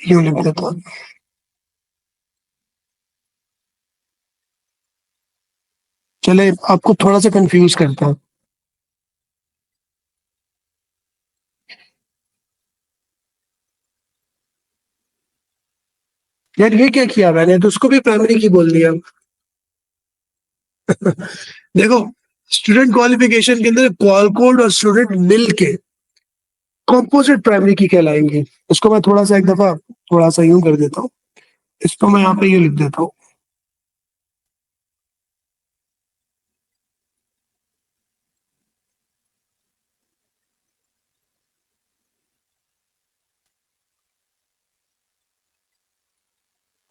यूं लिख देता हूं। चले आपको थोड़ा सा कंफ्यूज करता हूं। यार ये क्या किया मैंने, तो उसको भी प्राइमरी की बोल दिया। देखो, स्टूडेंट क्वालिफिकेशन के अंदर क्वाल कोड और स्टूडेंट मिल के कॉम्पोजिट प्राइमरी की कहलाएंगे। उसको मैं थोड़ा सा एक दफा थोड़ा सा यूं कर देता हूँ, इसको मैं यहाँ पे यूं लिख देता हूँ,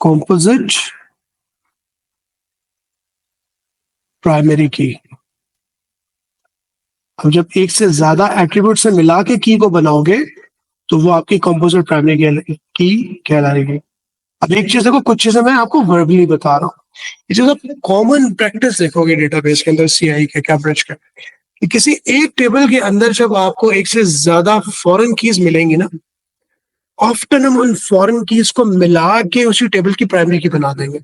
कॉम्पोजिट प्राइमरी की। अब जब एक से ज्यादा एट्रीब्यूट से मिला के की को बनाओगे, तो वो आपकी कॉम्पोजिट प्राइमरी की कहलाएगी। अब एक चीज देखो, कुछ चीजें मैं आपको वर्बली बता रहा हूँ, ये चीज आप कॉमन प्रैक्टिस देखोगे डेटाबेस के अंदर, सीआई के, कैम्ब्रिज के, कि किसी एक टेबल के अंदर जब आपको एक से ज्यादा फॉरेन कीज मिलेंगी ना, ऑफ्टन हम उन फॉरेन कीज को मिला के उसी टेबल की प्राइमरी की बना देंगे।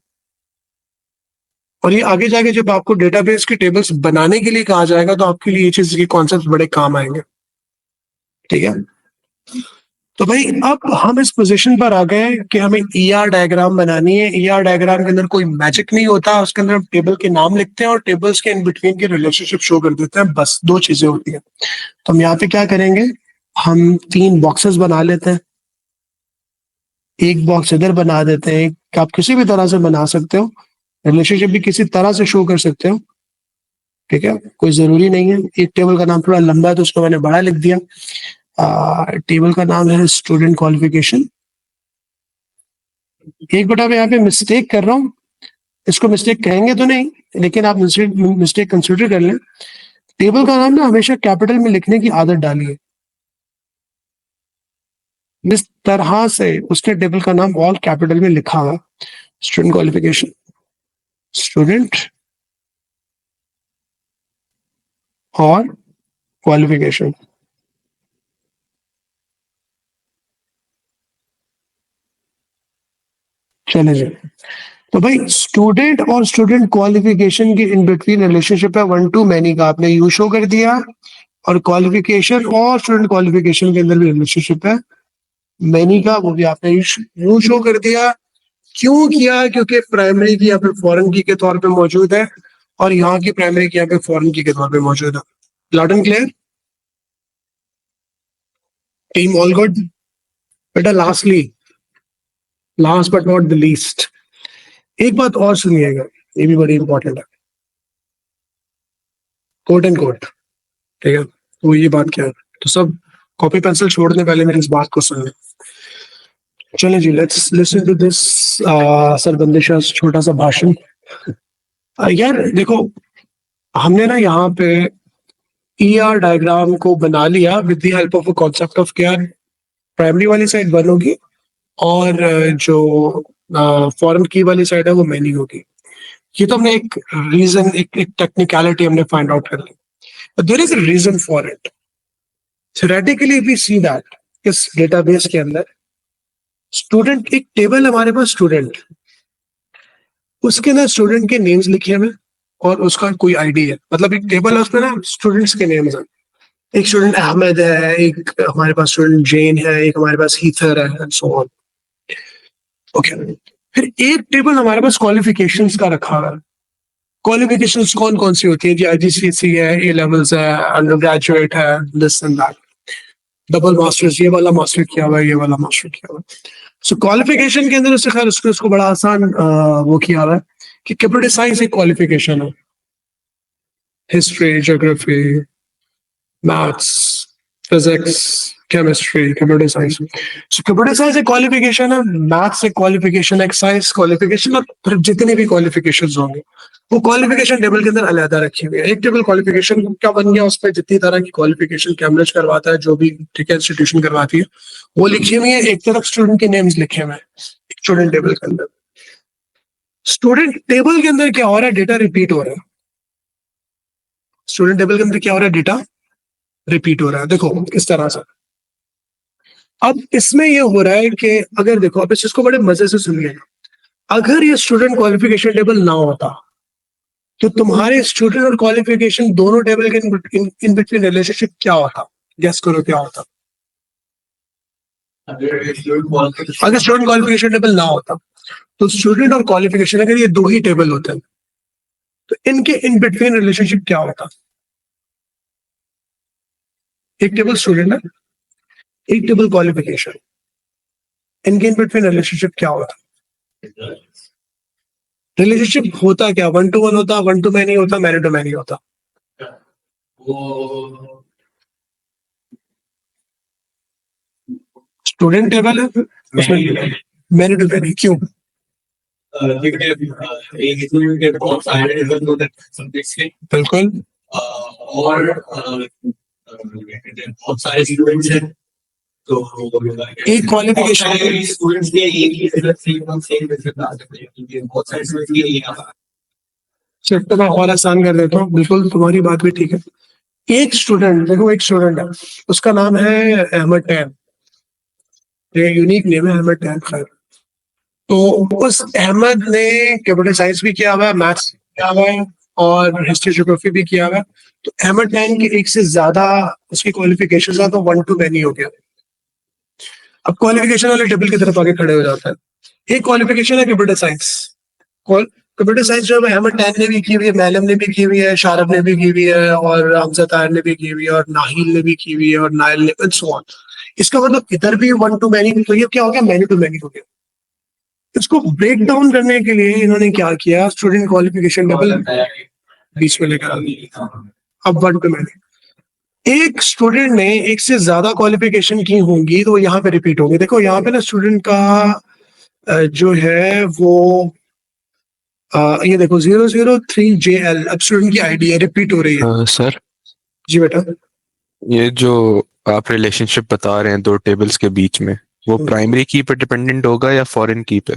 और ये आगे जाके जब आपको डेटाबेस के टेबल्स बनाने के लिए कहा जाएगा, तो आपके लिए ये चीज के कॉन्सेप्ट बड़े काम आएंगे। ठीक है, तो भाई अब हम इस पोजीशन पर आ गए कि हमें ईआर डायग्राम बनानी है। ईआर डायग्राम के अंदर कोई मैजिक नहीं होता, उसके अंदर हम टेबल के नाम लिखते हैं और टेबल्स के इन बिटवीन के रिलेशनशिप शो कर देते हैं, बस दो चीजें होती हैं। तो हम यहाँ पे क्या करेंगे, हम 3 बॉक्सेस बना लेते हैं। एक बॉक्स इधर बना देते हैं, एक आप किसी भी तरह से बना सकते हो, रिलेशनशिप भी किसी तरह से शो कर सकते हो, ठीक है, कोई जरूरी नहीं है। एक टेबल का नाम थोड़ा लंबा है तो उसको मैंने बड़ा लिख दिया। टेबल का नाम है स्टूडेंट क्वालिफिकेशन। एक बेटा मैं यहाँ पे मिस्टेक कर रहा हूँ, इसको मिस्टेक कहेंगे तो नहीं, लेकिन आप मिस्टेक कंसिडर कर लें। टेबल का नाम ना हमेशा कैपिटल में लिखने की आदत डालिए। जिस तरह से उसने टेबल का नाम ऑल कैपिटल में लिखा हुआ, स्टूडेंट क्वालिफिकेशन, स्टूडेंट और क्वालिफिकेशन। चले जी, तो भाई स्टूडेंट और स्टूडेंट क्वालिफिकेशन के इन बिटवीन रिलेशनशिप है 1 to many का, आपने यू शो कर दिया। और क्वालिफिकेशन और स्टूडेंट क्वालिफिकेशन के अंदर भी रिलेशनशिप है मैनी का, वो भी आपने यू शो कर दिया। क्यों किया? क्योंकि प्राइमरी की यहाँ पे फॉरेन की के तौर पे मौजूद है और यहाँ की प्राइमरी की यहाँ पे फॉरेन की के तौर पे मौजूद है। Loud and clear? Team all good? बेटा lastly, last but not the least, एक बात और सुनिएगा, ये भी बड़ी इंपॉर्टेंट है। कोट एंड कोट, ठीक है, तो ये बात क्या है, तो सब कॉपी पेंसिल छोड़ने पहले मेरी इस बात को सुन लें। चले जी, let's listen to this sir Bandisha छोटा सा भाषण। यार देखो, हमने ना यहाँ पे ईआर डायग्राम को बना लिया with the help of a concept of क्या, प्राइमरी वाली साइड वन होगी और जो फॉरेन की वाली साइड है वो मैनी होगी। ये तो हमने एक रीजन, एक टेक्निकलिटी हमने फाइंड आउट कर ली। There is a reason for it. Theoretically we see that इस डेटाबेस के अंदर स्टूडेंट, एक टेबल हमारे पास स्टूडेंट, उसके अंदर स्टूडेंट के नेम्स लिखे हुए और उसका कोई आईडी है, मतलब एक टेबल है उसमें ना स्टूडेंट्स के नेम्स हैं। एक स्टूडेंट अहमद है, एक हमारे पास स्टूडेंट जैन है, एक हमारे पास हीथर है एंड सो ऑन। ओके, फिर एक टेबल हमारे पास क्वालिफिकेशंस का रखा हुआ है। क्वालिफिकेशंस कौन कौन सी होती है जी? आईजीसीएसई है, ए लेवल्स है, अंडर ग्रेजुएट है, this and that, double masters, ये वाला मास्टर किया हुआ है, ये वाला मास्टर किया हुआ है। सो क्वालिफिकेशन के अंदर उससे खैर उसको बड़ा आसान वो किया हुआ है कि कंप्यूटर साइंस एक क्वालिफिकेशन है, history, geography, maths, physics, chemistry, computer science. So computer science एक क्वालिफिकेशन है, मैथ्स एक क्वालिफिकेशन है, साइंस क्वालिफिकेशन, और फिर जितने भी क्वालिफिकेशंस होंगे वो क्वालिफिकेशन टेबल के अंदर अलग रखी हुई है। एक टेबल क्वालिफिकेशन क्या बन गया, उस पर जितनी तरह की क्वालिफिकेशन कैम्ब्रिज करवाता है, जो भी ठीक है इंस्टीट्यूशन करवाती है, वो लिखी हुई है। एक तरफ स्टूडेंट के नेम्स लिखे हुए हैं स्टूडेंट टेबल के अंदर। स्टूडेंट टेबल के अंदर क्या हो रहा है, डेटा रिपीट हो रहा है। स्टूडेंट टेबल के अंदर क्या हो रहा है, डेटा रिपीट हो रहा है। देखो किस तरह से, अब इसमें ये हो रहा है कि अगर देखो, अब इस चीज को बड़े मजे से सुनिएगा, अगर ये स्टूडेंट क्वालिफिकेशन टेबल ना होता तो तुम्हारे स्टूडेंट और क्वालिफिकेशन दोनों टेबल के इन बिटवीन रिलेशनशिप क्या होता? गेस करो क्या होता? अगर स्टूडेंट क्वालिफिकेशन टेबल ना होता तो स्टूडेंट और क्वालिफिकेशन, अगर ये दो ही टेबल होते हैं तो इनके इन बिटवीन रिलेशनशिप क्या होता? एक टेबल स्टूडेंट है, एक टेबल क्वालिफिकेशन, इनके इन बिटवीन रिलेशनशिप क्या होता? रिलेशनशिप होता क्या? 1 to 1 होता, 1 to many होता, मैनी टू मैनी होता। स्टूडेंट टेबल है, उसमें मैनी टू मैनी क्यों? बिल्कुल। और बहुत सारे स्टूडेंट्स हैं, तो एक क्वालिफिकेशन, स्टूडेंट्स के एक ही सेम बहुत सारे स्टूडेंट्स के लिए सिर्फ तो मैं और आसान कर देता हूँ, बिल्कुल तुम्हारी बात भी ठीक है। एक स्टूडेंट, देखो एक स्टूडेंट है, उसका नाम है अहमद टैन, ये यूनिक नेम है अहमद टैन। खैर, तो उस अहमद ने कंप्यूटर साइंस भी किया हुआ है, मैथ्स किया हुआ है और हिस्ट्री ज्योग्राफी भी किया हुआ है। तो अहमद टैन के एक से ज्यादा उसकी क्वालिफिकेशन है, तो 1 to many हो गया। अब क्वालिफिकेशन वाले टेबल की तरफ आगे खड़े हो जाता है। एक क्वालिफिकेशन है कंप्यूटर साइंस। कंप्यूटर साइंस जो है अहमद टैन ने भी की हुई है, मैलम ने भी की हुई है, शारब ने भी की हुई है, और हमजा तार ने भी की हुई है, और नाहिल ने भी की हुई है, और नायल ने, एंड सो ऑन। इसका मतलब इधर भी वन टू मैनी, तो ये क्या हो गया, मैनी टू मैनी हो गया। इसको ब्रेक डाउन करने के लिए इन्होंने क्या किया, स्टूडेंट क्वालिफिकेशन टेबल बीच में लेकर आ दिया। अब वन टू मैनी, एक स्टूडेंट ने एक से ज्यादा क्वालिफिकेशन की होंगी तो यहाँ पे रिपीट होंगी। देखो यहाँ पे ना स्टूडेंट का जो है वो ये देखो 003JL, अब स्टूडेंट की आईडी है, रिपीट हो रही है। सर जी बेटा, ये जो आप रिलेशनशिप बता रहे हैं दो टेबल्स के बीच में, वो प्राइमरी की पे डिपेंडेंट होगा या फॉरेन की पे?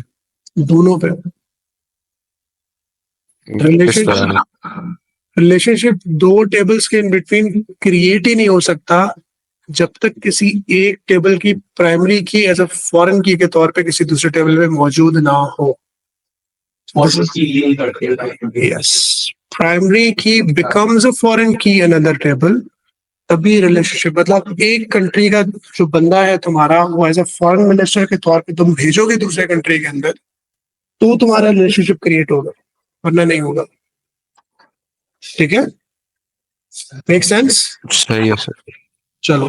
दोनों पे। किस तरह? रिलेशनशिप दो टेबल्स के इन बिटवीन क्रिएट ही नहीं हो सकता जब तक किसी एक टेबल की प्राइमरी की एज अ फॉरेन की के तौर पे किसी दूसरे टेबल में मौजूद ना हो। यस, प्राइमरी की बिकम्स अ फॉरेन की अनदर टेबल, तभी रिलेशनशिप, मतलब एक कंट्री का जो बंदा है तुम्हारा, वो एज अ फॉरेन मिनिस्टर के तौर पे तुम भेजोगे दूसरे कंट्री के अंदर, तो तुम्हारा रिलेशनशिप क्रिएट होगा, वरना नहीं होगा। ठीक है, मेक सेंस? सही है सर। चलो,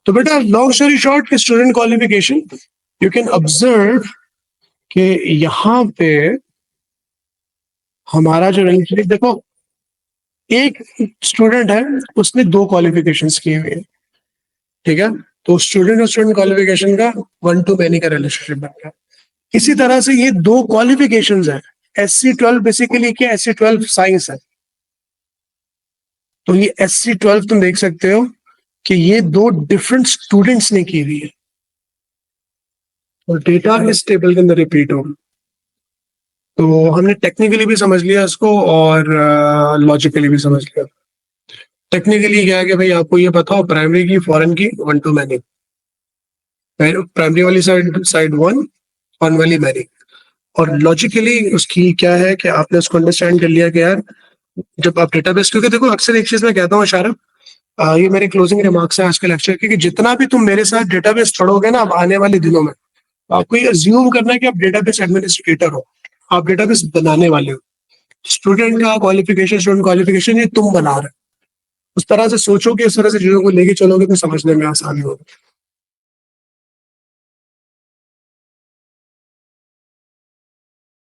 तो बेटा long story short, student qualification you can observe कि यहाँ पे हमारा जो रिलेशनशिप, देखो एक स्टूडेंट है, उसने दो क्वालिफिकेशंस की हुई है, ठीक है, तो स्टूडेंट और स्टूडेंट क्वालिफिकेशन का वन टू मैनी का रिलेशनशिप बन गया। इसी तरह से ये दो क्वालिफिकेशंस है, SC12 बेसिकली क्या, SC12 साइंस है, तो ये SC12 तुम देख सकते हो कि ये दो डिफरेंट स्टूडेंट्स ने की हुई है, और डेटा इस टेबल के अंदर रिपीट होगा। तो हमने टेक्निकली भी समझ लिया इसको और लॉजिकली भी समझ लिया। टेक्निकली क्या है कि भाई आपको ये पता हो प्राइमरी की फॉरेन की वन टू मैनी, प्राइमरी वाली साइड वन, फॉरेन वाली मैनी। और लॉजिकली उसकी क्या है कि आपने उसको अंडरस्टैंड कर लिया कि यार जब आप डेटाबेस, क्योंकि देखो अक्सर एक चीज मैं कहता हूँ शारब, ये मेरे क्लोजिंग रिमार्क्स हैं आज के लेक्चर के, कि जितना भी तुम मेरे साथ डेटाबेस पढ़ोगे ना अब आने वाले दिनों में, आपको ये अज्यूम करना है कि आप डेटाबेस एडमिनिस्ट्रेटर हो, आप डेटाबेस बनाने वाले हो। स्टूडेंट का क्वालिफिकेशन, स्टूडेंट क्वालिफिकेशन ये तुम बना रहे हो, उस तरह से सोचोगे, इस तरह से चीजों को लेके चलोगे तो समझने में आसानी होगी।